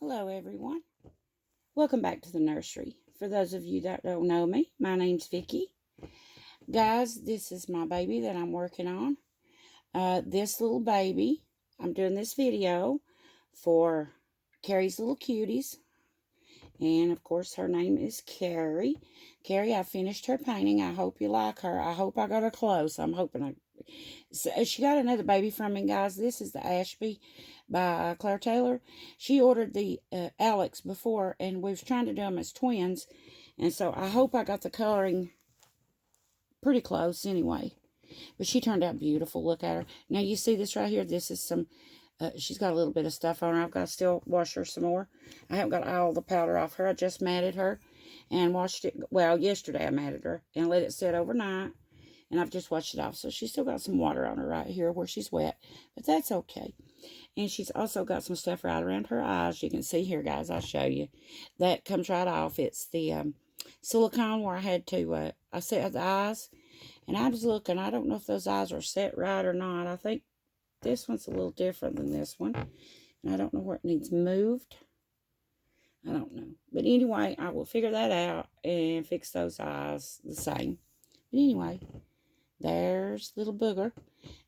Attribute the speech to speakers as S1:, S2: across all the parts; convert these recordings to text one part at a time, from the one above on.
S1: Hello everyone. Welcome back to the nursery. For those of you that don't know me, my name's Vicki. Guys, this is my baby that I'm working on. This little baby, I'm doing this video for Carrie's little cuties. And of course her name is Carrie. Carrie, I finished her painting. I hope you like her. I hope I got her close. I'm hoping she got another baby from me, guys. This is the Ashby by Claire Taylor. She ordered the Alex before, and we was trying to do them as twins. And so I hope I got the coloring pretty close anyway. But she turned out beautiful. Look at her. Now you see this right here. This is some, she's got a little bit of stuff on her. I've got to still wash her some more. I haven't got all the powder off her. I just matted her and washed it. Well, yesterday I matted her and let it sit overnight. And I've just washed it off. So she's still got some water on her right here where she's wet. But that's okay. And she's also got some stuff right around her eyes. You can see here, guys. I'll show you. That comes right off. It's the silicone where I had to, I set the eyes. And I was looking. I don't know if those eyes are set right or not. I think this one's a little different than this one. And I don't know where it needs moved. I don't know. But anyway, I will figure that out and fix those eyes the same. But anyway, there's little booger.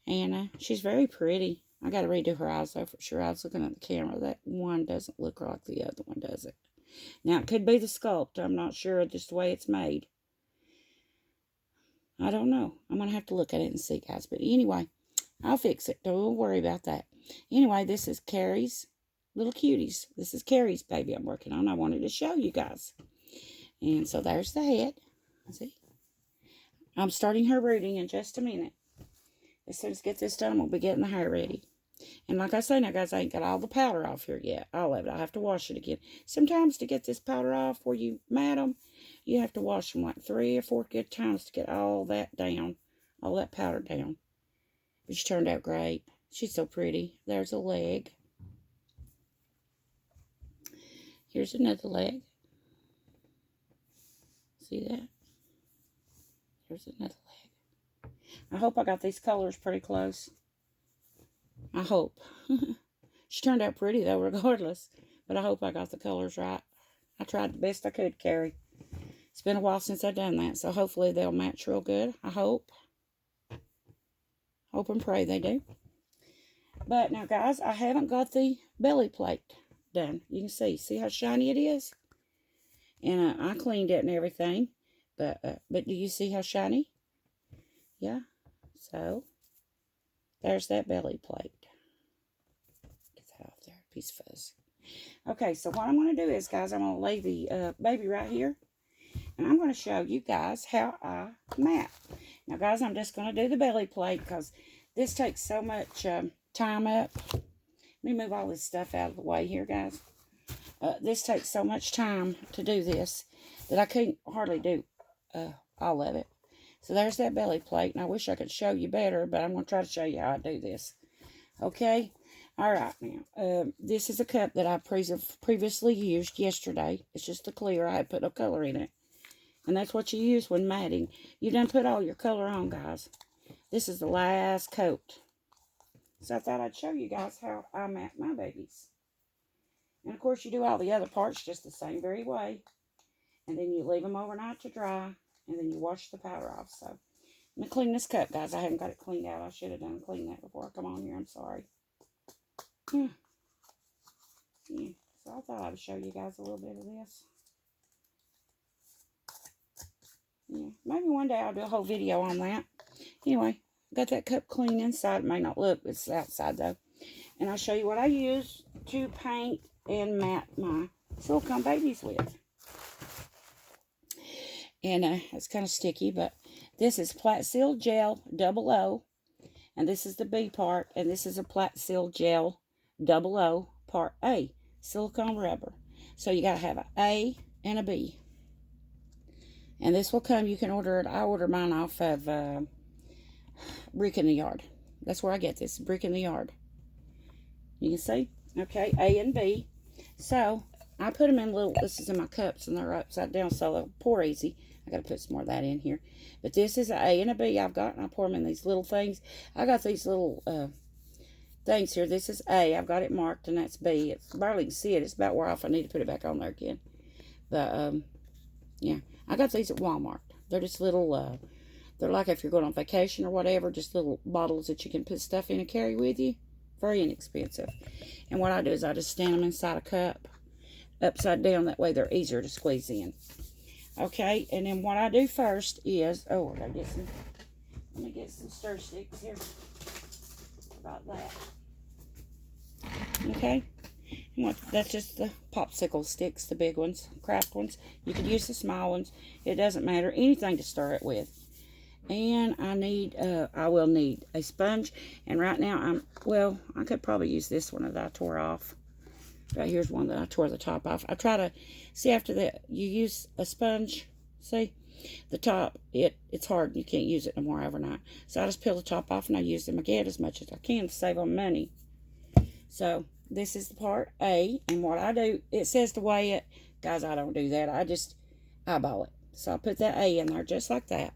S1: And she's very pretty. I got to redo her eyes though for sure. I was looking at the camera. That one doesn't look like the other one, does it? Now, it could be the sculpt. I'm not sure, just the way it's made. I don't know. I'm going to have to look at it and see, guys. But anyway, I'll fix it. Don't worry about that. Anyway, this is Carrie's little cuties. This is Carrie's baby I'm working on. I wanted to show you guys. And so there's the head. See? I'm starting her rooting in just a minute. As soon as I get this done, we'll be getting the hair ready. And like I say now, guys, I ain't got all the powder off here yet. All of it. I'll have to wash it again. Sometimes to get this powder off where you mat them, you have to wash them like 3 or 4 good times to get all that down. All that powder down. But she turned out great. She's so pretty. There's a leg. Here's another leg. See that? Here's another leg. I hope I got these colors pretty close. I hope. She turned out pretty, though, regardless. But I hope I got the colors right. I tried the best I could, Carrie. It's been a while since I've done that, so hopefully they'll match real good. I hope. Hope and pray they do. But now, guys, I haven't got the belly plate done. You can see. See how shiny it is? And I cleaned it and everything. But do you see how shiny? Yeah. So, there's that belly plate. Get that off there. Piece of fuzz. Okay, so what I'm going to do is, guys, I'm going to lay the baby right here. And I'm going to show you guys how I mat. Now, guys, I'm just going to do the belly plate because this takes so much time up. Let me move all this stuff out of the way here, guys. This takes so much time to do this that I couldn't hardly do all of it. So there's that belly plate, and I wish I could show you better, but I'm going to try to show you how I do this. Okay? All right, now, this is a cup that I previously used yesterday. It's just a clear. I had put no color in it. And that's what you use when matting. You done put all your color on, guys. This is the last coat. So I thought I'd show you guys how I mat my babies. And, of course, you do all the other parts just the same very way. And then you leave them overnight to dry. And then you wash the powder off. So, I'm going to clean this cup, guys. I haven't got it cleaned out. I should have cleaned that before I come on here. I'm sorry. Yeah. So, I thought I'd show you guys a little bit of this. Yeah. Maybe one day I'll do a whole video on that. Anyway, got that cup clean inside. It may not look. It's outside, though. And I'll show you what I use to paint and mat my silicone babies with. And it's kind of sticky, but this is Plat Seal Gel Double O. And this is the B part. And this is a Plat Seal Gel Double O Part A. Silicone rubber. So you got to have an A and a B. And this will come, you can order it. I order mine off of Brick in the Yard. That's where I get this, Brick in the Yard. You can see? Okay, A and B. So, I put them in little, this is in my cups, and they're upside down, so they'll pour easy. I got to put some more of that in here. But this is an A and a B I've got, and I pour them in these little things. I got these little things here. This is A. I've got it marked, and that's B. It's barely can see it. It's about where off. I need to put it back on there again. But, yeah. I got these at Walmart. They're just little, they're like if you're going on vacation or whatever, just little bottles that you can put stuff in and carry with you. Very inexpensive. And what I do is I just stand them inside a cup, upside down. That way they're easier to squeeze in. Okay, and then what I do first is, oh, I gotta get some, let me get some stir sticks here. About that. Okay, that's just the popsicle sticks, the big ones, craft ones. You could use the small ones. It doesn't matter. Anything to stir it with. And I will need a sponge. And right now, I could probably use this one that I tore off. Right here's one that I tore the top off. I try to, see after that, you use a sponge, see? The top, it's hard. You can't use it no more overnight. So I just peel the top off and I use them again as much as I can to save on money. So this is the part A. And what I do, it says to weigh it. Guys, I don't do that. I just eyeball it. So I put that A in there just like that.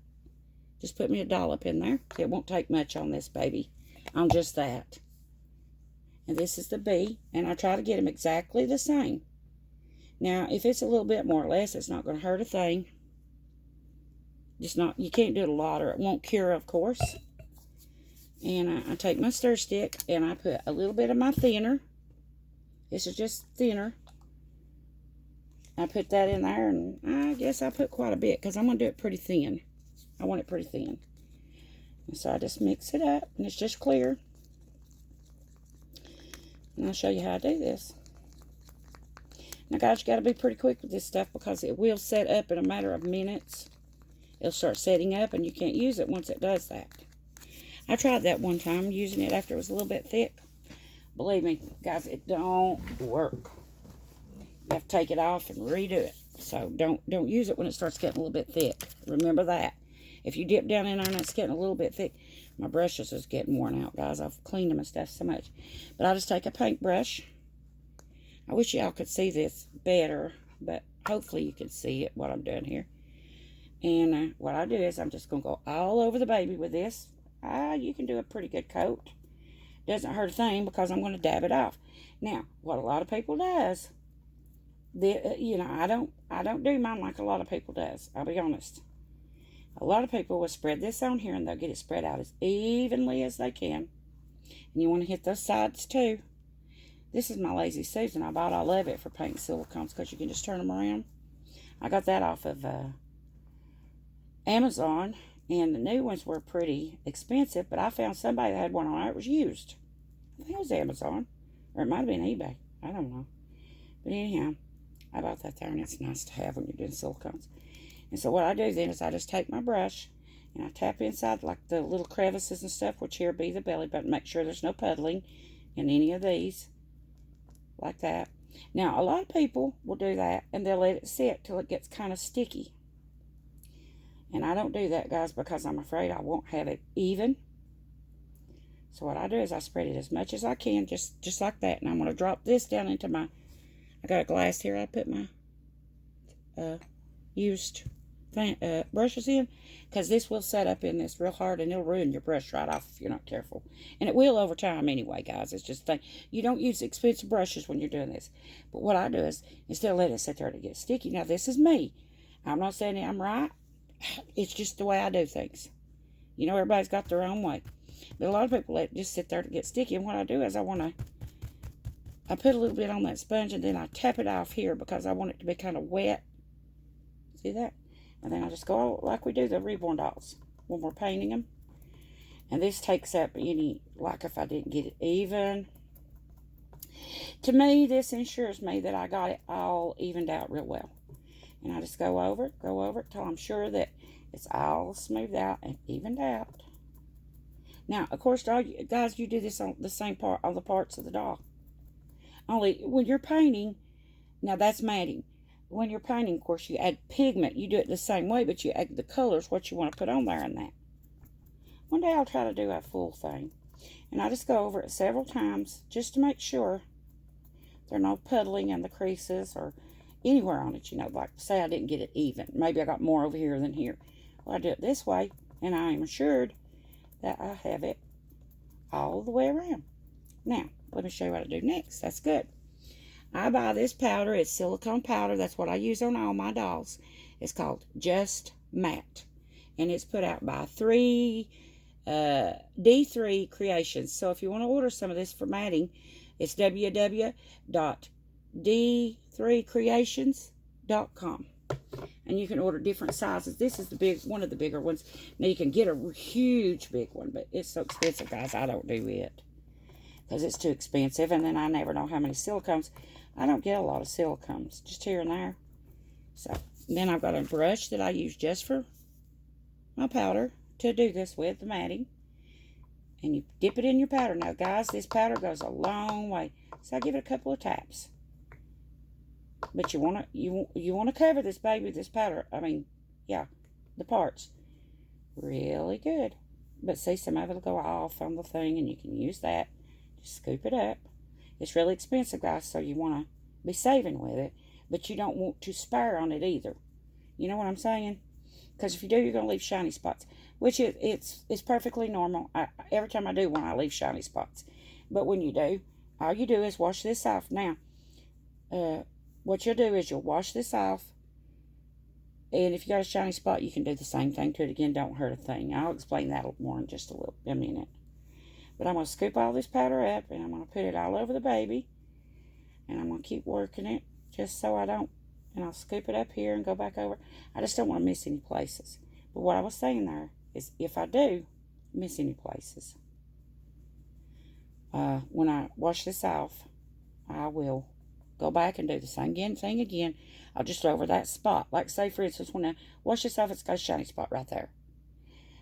S1: Just put me a dollop in there. It won't take much on this baby. On just that. And this is the B. And I try to get them exactly the same. Now, if it's a little bit more or less, it's not going to hurt a thing. Just not, you can't do it a lot or it won't cure, of course. And I take my stir stick and I put a little bit of my thinner. This is just thinner. I put that in there, and I guess I put quite a bit because I'm going to do it pretty thin. I want it pretty thin. And so I just mix it up, and it's just clear. And I'll show you how I do this. Now, guys, you got to be pretty quick with this stuff because it will set up in a matter of minutes. It'll start setting up, and you can't use it once it does that. I tried that one time, using it after it was a little bit thick. Believe me, guys, it don't work. You have to take it off and redo it. So don't use it when it starts getting a little bit thick. Remember that. If you dip down in there and it's getting a little bit thick, my brushes is getting worn out, guys. I've cleaned them and stuff so much. But I just take a paintbrush. I wish y'all could see this better, but hopefully you can see it, what I'm doing here. And what I do is I'm just going to go all over the baby with this. You can do a pretty good coat. Doesn't hurt a thing because I'm going to dab it off. Now, what a lot of people does, I don't do mine like a lot of people does. I'll be honest. A lot of people will spread this on here and they'll get it spread out as evenly as they can. And you want to hit those sides too. This is my Lazy Susan. I bought all of it for painting silicones because you can just turn them around. I got that off of Amazon, and the new ones were pretty expensive, but I found somebody that had one on it. It was used. I think it was Amazon, or it might have been eBay. I don't know. But anyhow, I bought that there, and it's nice to have when you're doing silicones. And so what I do then is I just take my brush, and I tap inside like the little crevices and stuff, which here be the belly button. Make sure there's no puddling in any of these, like that. Now, a lot of people will do that, and they'll let it sit till it gets kind of sticky. And I don't do that, guys, because I'm afraid I won't have it even. So what I do is I spread it as much as I can, just like that. And I'm going to drop this down into my, I got a glass here I put my used brushes in, because this will set up in this real hard, and it'll ruin your brush right off if you're not careful. And it will over time anyway, guys. It's just a thing. You don't use expensive brushes when you're doing this. But what I do is, instead of letting it sit there to get sticky, now this is me. I'm not saying I'm right. It's just the way I do things. You know, everybody's got their own way. But a lot of people let it just sit there to get sticky. And what I do is I put a little bit on that sponge, and then I tap it off here because I want it to be kind of wet. See that? And then I just go like we do the Reborn dolls when we're painting them. And this takes up any, like if I didn't get it even. To me, this ensures me that I got it all evened out real well. And I just go over it till I'm sure that it's all smoothed out and evened out. Now, of course, guys, you do this on the same part, on the parts of the doll. Only when you're painting, now that's matting. When you're painting, of course, you add pigment. You do it the same way, but you add the colors, what you want to put on there and that. One day I'll try to do a full thing. And I just go over it several times just to make sure there's no puddling in the creases or anywhere on it, like say I didn't get it even. Maybe I got more over here than here. Well, I do it this way, and I am assured that I have it all the way around. Now, let me show you what I do next. That's good. I buy this powder. It's silicone powder. That's what I use on all my dolls. It's called Just Matte. And it's put out by D3 Creations. So if you want to order some of this for matting, it's www.d3creations.com. And you can order different sizes. This is one of the bigger ones. Now you can get a huge big one, but it's so expensive, guys. I don't do it because it's too expensive. And then I never know how many silicones. I don't get a lot of silicones, just here and there. So then I've got a brush that I use just for my powder to do this with, the matting. And you dip it in your powder. Now, guys, this powder goes a long way. So I give it a couple of taps. But you want to cover this baby with this powder. I mean, yeah, the parts. Really good. But see, some of it will go off on the thing, and you can use that. Just scoop it up. It's really expensive, guys, so you want to be saving with it. But you don't want to spare on it either. You know what I'm saying? Because if you do, you're going to leave shiny spots. Which it's perfectly normal. Every time I do one, I leave shiny spots. But when you do, all you do is wash this off. Now, what you'll do is you'll wash this off. And if you got a shiny spot, you can do the same thing to it again. Don't hurt a thing. I'll explain that more in just a minute. But I'm going to scoop all this powder up, and I'm going to put it all over the baby. And I'm going to keep working it just so I don't. And I'll scoop it up here and go back over. I just don't want to miss any places. But what I was saying there is if I do miss any places, when I wash this off, I will go back and do the same thing again. I'll just over that spot. Like, say, for instance, when I wash this off, it's got a shiny spot right there.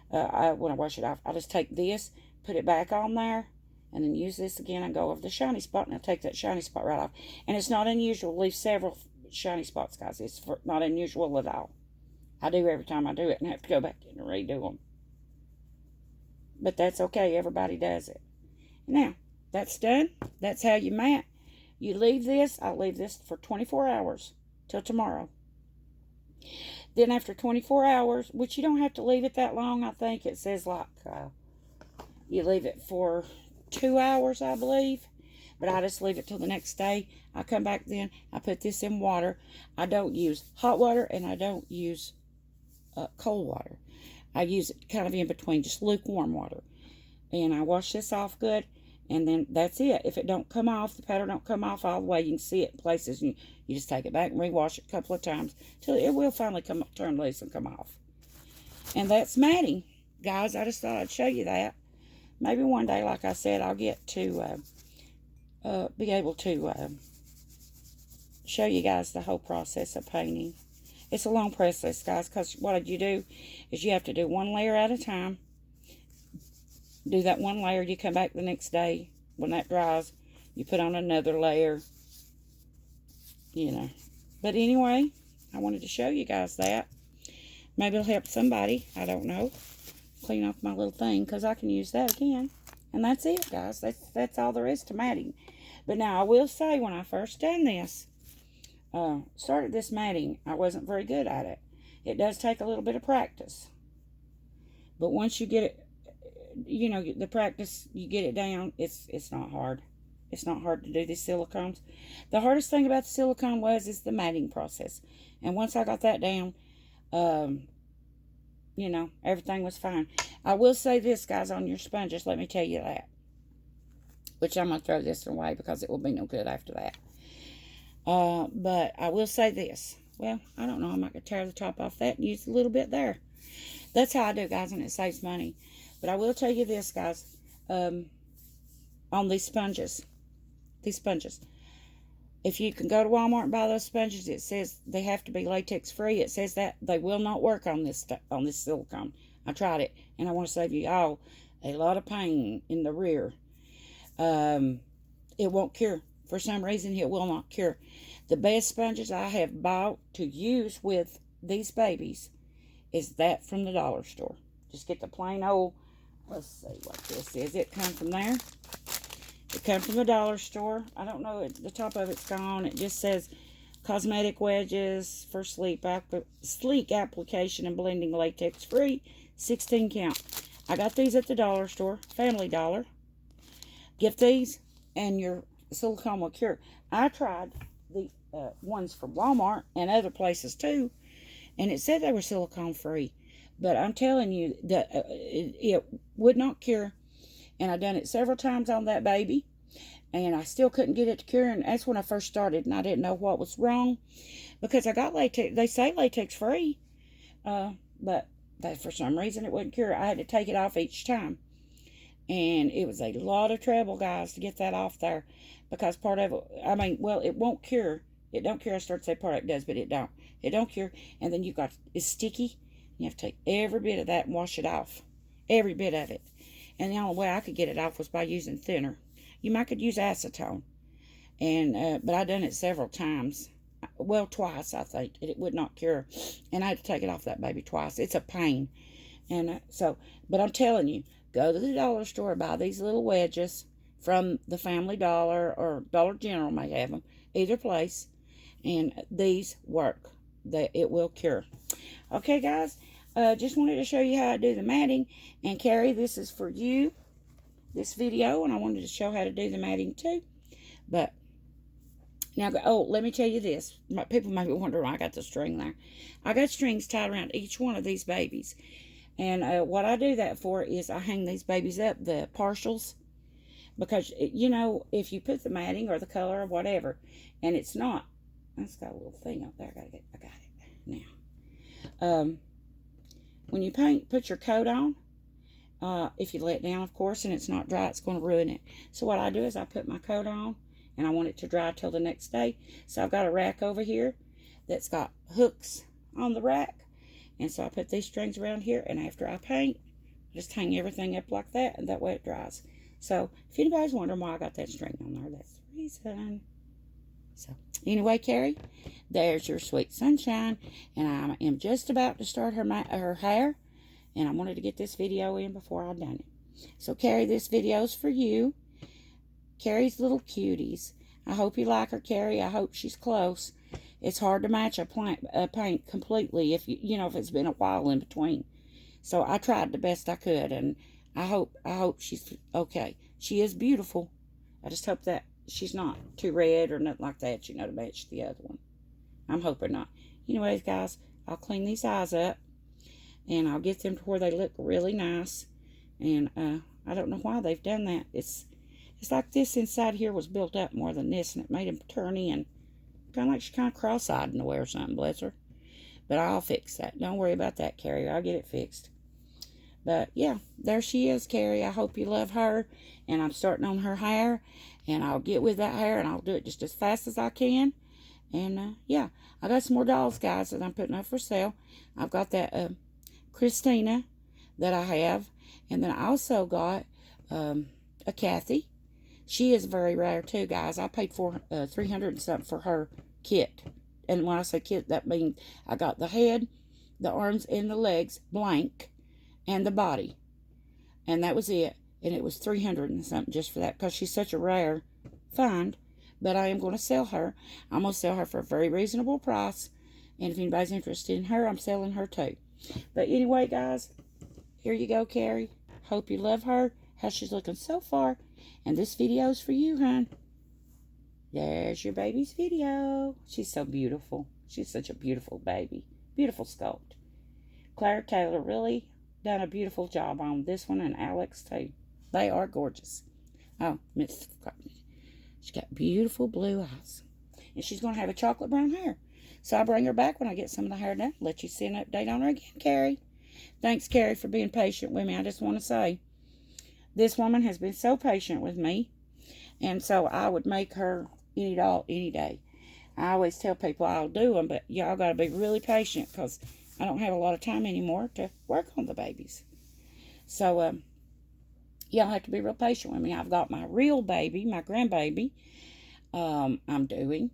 S1: When I wash it off, I'll just take this, put it back on there, and then use this again and go over the shiny spot, and I'll take that shiny spot right off. And it's not unusual to leave several shiny spots, guys. It's not unusual at all. I do every time I do it, and I have to go back in and redo them. But that's okay. Everybody does it. Now, that's done. That's how you mat. You leave this. I'll leave this for 24 hours till tomorrow. Then after 24 hours, which you don't have to leave it that long, I think it says like you leave it for 2 hours, I believe. But I just leave it till the next day. I come back then. I put this in water. I don't use hot water, and I don't use cold water. I use it kind of in between, just lukewarm water. And I wash this off good. And then that's it. If it don't come off, the powder don't come off all the way, you can see it in places. And you just take it back and rewash it a couple of times till it will finally turn loose and come off. And that's matting. Guys, I just thought I'd show you that. Maybe one day, like I said, I'll get to be able to show you guys the whole process of painting. It's a long process, guys, because what you do is you have to do one layer at a time. Do that one layer, you come back the next day. When that dries, you put on another layer. You know. But anyway, I wanted to show you guys that. Maybe it'll help somebody. I don't know. Clean off my little thing, because I can use that again. And that's it, guys. That's all there is to matting. But now, I will say, when I first done this, started this matting, I wasn't very good at it. It does take a little bit of practice. But once you get it, you know, the practice, you get it down, it's not hard. It's not hard to do these silicones. The hardest thing about the silicone is the matting process. And once I got that down, you know, everything was fine. I will say this, guys, on your sponges, let me tell you that. Which I'm going to throw this away because it will be no good after that. But I will say this. Well, I don't know. I might tear the top off that and use a little bit there. That's how I do, guys, and it saves money. But I will tell you this, guys, on these sponges. If you can go to Walmart and buy those sponges, it says they have to be latex free. It says that they will not work on this silicone. I tried it, and I want to save you all a lot of pain in the rear. It won't cure. For some reason, it will not cure. The best sponges I have bought to use with these babies is that from the dollar store. Just get the plain old, let's see what this is. It come from there. It comes from the dollar store. I don't know, the top of it's gone. It just says cosmetic wedges for sleek application and blending, latex free, 16 count. I got these at the dollar store, Family Dollar. Get these and your silicone will cure. I tried the ones from Walmart and other places too, and it said they were silicone free. But I'm telling you that it would not cure. And I done it several times on that baby, and I still couldn't get it to cure. And that's when I first started, and I didn't know what was wrong because I got latex. They say latex free, but that for some reason it wouldn't cure. I had to take it off each time, and it was a lot of trouble, guys, to get that off there because part of it. I mean, well, it won't cure. It don't cure. I started to say part of it does, but it don't. It don't cure. And then it's sticky. You have to take every bit of that and wash it off, every bit of it. And the only way I could get it off was by using thinner. You might could use acetone, and but I done it several times. Well, twice I think, and it would not cure, and I had to take it off that baby twice. It's a pain, and but I'm telling you, go to the dollar store, buy these little wedges from the Family Dollar or Dollar General may have them, either place, and these work. It will cure. Okay, guys. Just wanted to show you how I do the matting. And Carrie, this is for you, this video. And I wanted to show how to do the matting too. But, now, let me tell you this. People may be wondering why I got the string there. I got strings tied around each one of these babies. And what I do that for is I hang these babies up, the partials. Because, you know, if you put the matting or the color or whatever, and it's not. That's got a little thing up there. I got it now. When you paint, put your coat on. If you let it down, of course, and it's not dry, it's going to ruin it. So what I do is I put my coat on, and I want it to dry till the next day. So I've got a rack over here that's got hooks on the rack. And so I put these strings around here, and after I paint, I just hang everything up like that, and that way it dries. So if anybody's wondering why I got that string on there, that's the reason. So, anyway, Carrie, there's your sweet sunshine, and I am just about to start her hair, and I wanted to get this video in before I done it. So, Carrie, this video's for you. Carrie's little cuties. I hope you like her, Carrie. I hope she's close. It's hard to match a paint completely if if it's been a while in between. So I tried the best I could, and I hope she's okay. She is beautiful. I just hope that she's not too red or nothing like that, to match the other one. I'm hoping not. Anyways, guys, I'll clean these eyes up, and I'll get them to where they look really nice. And I don't know why they've done that. It's like this inside here was built up more than this, and it made them turn in. Kind of like she's kind of cross-eyed in the way or something, bless her. But I'll fix that. Don't worry about that, Carrie. I'll get it fixed. But, yeah, there she is, Carrie. I hope you love her. And I'm starting on her hair. And I'll get with that hair, and I'll do it just as fast as I can. And, yeah, I got some more dolls, guys, that I'm putting up for sale. I've got that Christina that I have. And then I also got a Kathy. She is very rare, too, guys. I paid for $300 and something for her kit. And when I say kit, that means I got the head, the arms, and the legs blank, and the body. And that was it. And it was $300 and something just for that, because she's such a rare find. But I am going to sell her. I'm going to sell her for a very reasonable price. And if anybody's interested in her, I'm selling her too. But anyway, guys, here you go, Carrie. Hope you love her, how she's looking so far. And this video's for you, hon. There's your baby's video. She's so beautiful. She's such a beautiful baby. Beautiful sculpt. Claire Taylor really done a beautiful job on this one, and Alex too. They are gorgeous. Oh, she's got beautiful blue eyes. And she's going to have a chocolate brown hair. So I'll bring her back when I get some of the hair done. Let you see an update on her again, Carrie. Thanks, Carrie, for being patient with me. I just want to say, this woman has been so patient with me. And so I would make her any doll any day. I always tell people I'll do them, but y'all got to be really patient, because I don't have a lot of time anymore to work on the babies. So, y'all have to be real patient with me. I've got my real baby, my grandbaby, raising,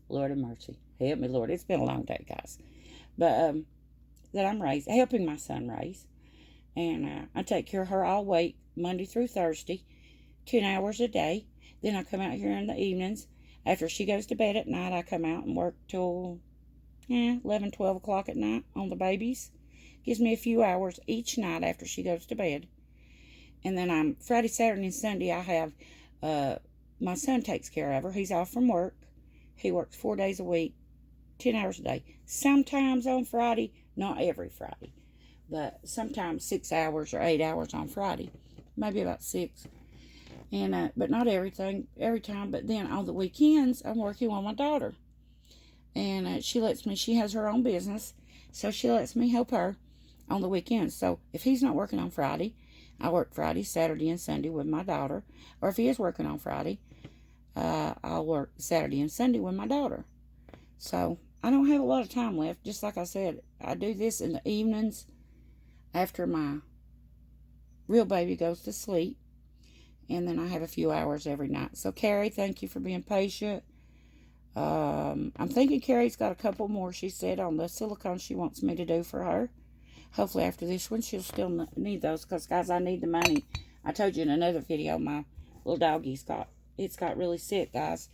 S1: Lord have mercy. Help me, Lord. It's been a long day, guys. But, that I'm helping my son raise. And I take care of her all week, Monday through Thursday, 10 hours a day. Then I come out here in the evenings. After she goes to bed at night, I come out and work till 11, 12 o'clock at night on the babies. Gives me a few hours each night after she goes to bed. And then I'm Friday, Saturday, and Sunday, I have my son takes care of her. He's off from work. He works 4 days a week, 10 hours a day. Sometimes on Friday, not every Friday, but sometimes 6 hours or 8 hours on Friday, maybe about 6. And but not every time. But then on the weekends, I'm working with my daughter, and she lets me. She has her own business, so she lets me help her on the weekends. So if he's not working on Friday, I work Friday, Saturday, and Sunday with my daughter. Or if he is working on Friday, I'll work Saturday and Sunday with my daughter. So I don't have a lot of time left. Just like I said, I do this in the evenings after my real baby goes to sleep. And then I have a few hours every night. So Carrie, thank you for being patient. I'm thinking Carrie's got a couple more, she said, on the silicone she wants me to do for her. Hopefully after this one she'll still need those, because guys, I need the money. I told you in another video my little doggie's got really sick, guys,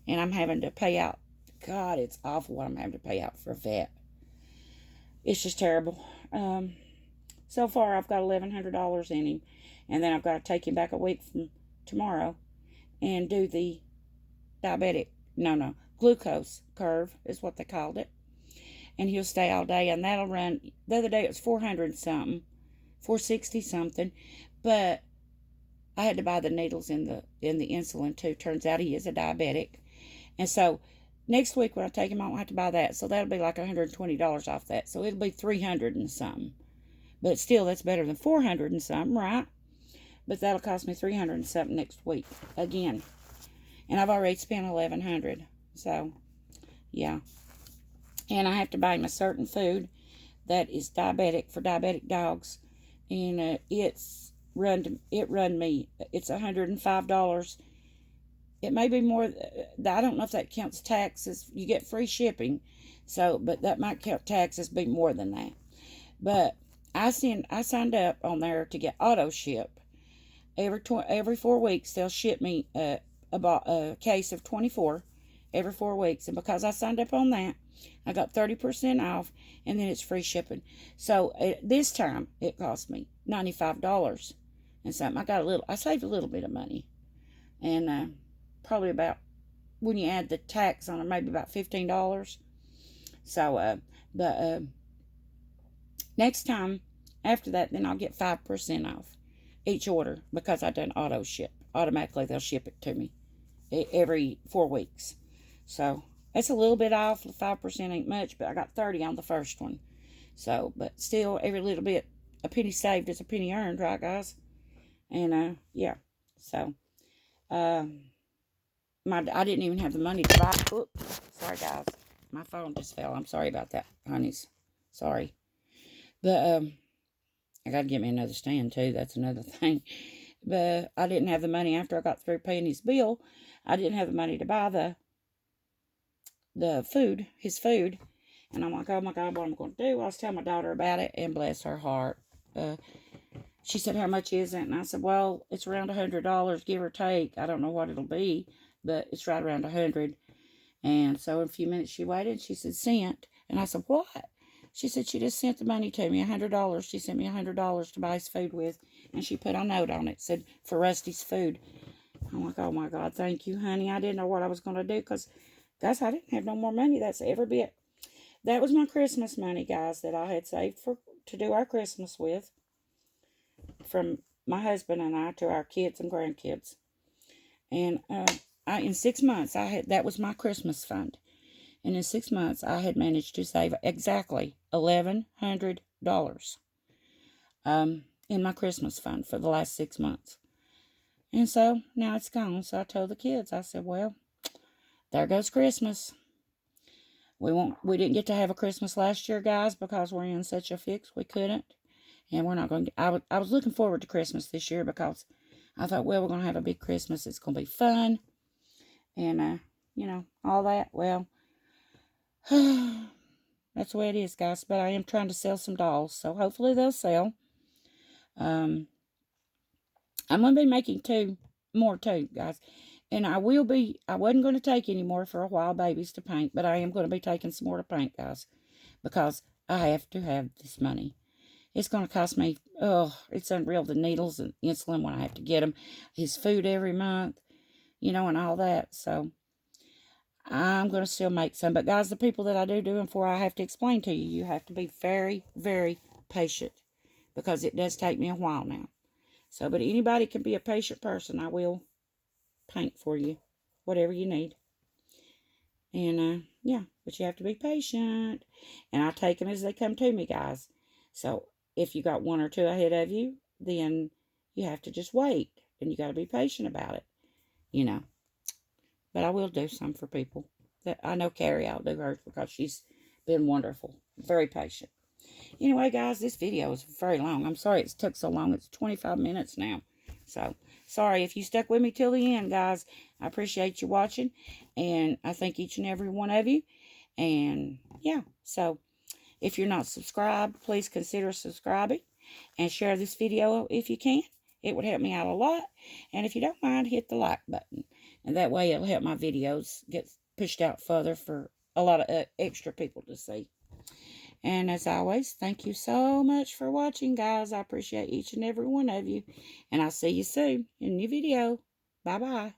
S1: and I'm having to pay out. God, it's awful what I'm having to pay out for a vet. It's just terrible. So far I've got $1,100 in him, and then I've got to take him back a week from tomorrow and do the glucose curve is what they called it. And he'll stay all day, and that'll run. The other day it was 400 something, 460 something, but I had to buy the needles in the insulin too. Turns out he is a diabetic, and so next week when I take him, I won't have to buy that. So that'll be like $120 off that. So it'll be 300 and something. But still, that's better than 400 and something, right? But that'll cost me 300 and something next week again, and I've already spent 1,100. So yeah. And I have to buy him a certain food that is diabetic, for diabetic dogs, and it run me. It's $105. It may be more. I don't know if that counts taxes. You get free shipping, so but that might count taxes. Be more than that. But I signed up on there to get auto ship. Every 4 weeks they'll ship me a case of 24 every 4 weeks, and because I signed up on that, I got 30% off, and then it's free shipping. So this time it cost me $95 and something. I saved a little bit of money, and probably about, when you add the tax on it, maybe about $15. So but next time after that, then I'll get 5% off each order, because I done auto ship. Automatically they'll ship it to me every 4 weeks. So it's a little bit off. 5% ain't much, but I got 30 on the first one. So, but still, every little bit, a penny saved is a penny earned, right, guys? And yeah. So I didn't even have the money to buy. Oops, sorry, guys, my phone just fell. I'm sorry about that, honeys. Sorry, but I gotta get me another stand too. That's another thing. But I didn't have the money after I got through paying his bill. I didn't have the money to buy his food. And I'm like, oh my God, what am I going to do? I was telling my daughter about it, and bless her heart. She said, how much is it? And I said, well, it's around $100, give or take. I don't know what it'll be, but it's right around 100. And so in a few minutes she waited. She said, sent. And I said, what? She said she just sent the money to me, $100. She sent me $100 to buy his food with, and she put a note on it, said, for Rusty's food. I'm like, oh my God, thank you, honey. I didn't know what I was going to do, because, guys, I didn't have no more money. That's every bit. That was my Christmas money, guys, that I had saved to do our Christmas with, from my husband and I to our kids and grandkids. And in 6 months, that was my Christmas fund. And in 6 months, I had managed to save exactly $1,100 in my Christmas fund for the last 6 months. And so now it's gone. So I told the kids, I said, well, there goes Christmas. We didn't get to have a Christmas last year, guys, because we're in such a fix. We couldn't. And we're not going to. I was looking forward to Christmas this year, because I thought, well, we're going to have a big Christmas. It's going to be fun. And, all that. Well, that's the way it is, guys. But I am trying to sell some dolls, so hopefully they'll sell. I'm going to be making more too, guys. And I wasn't going to take any more for a while, babies to paint, but I am going to be taking some more to paint, guys, because I have to have this money. It's going to cost me, oh, it's unreal, the needles and insulin when I have to get them, his food every month, and all that. So I'm going to still make some. But guys, the people that I do them for, I have to explain to you, you have to be very, very patient, because it does take me a while now. So, but anybody can be a patient person. I will paint for you, whatever you need. And, yeah, but you have to be patient. And I take them as they come to me, guys. So, if you got one or two ahead of you, then you have to just wait. And you got to be patient about it. But I will do some for people. That I know Carrie, I'll do hers because she's been wonderful. Very patient. Anyway, guys, this video is very long. I'm sorry it took so long. It's 25 minutes now. So, sorry if you stuck with me till the end, guys. I appreciate you watching. And I thank each and every one of you. And, yeah. So, if you're not subscribed, please consider subscribing. And share this video if you can. It would help me out a lot. And if you don't mind, hit the like button. And that way it'll help my videos get pushed out further for a lot of extra people to see. And as always, thank you so much for watching, guys. I appreciate each and every one of you. And I'll see you soon in a new video. Bye-bye.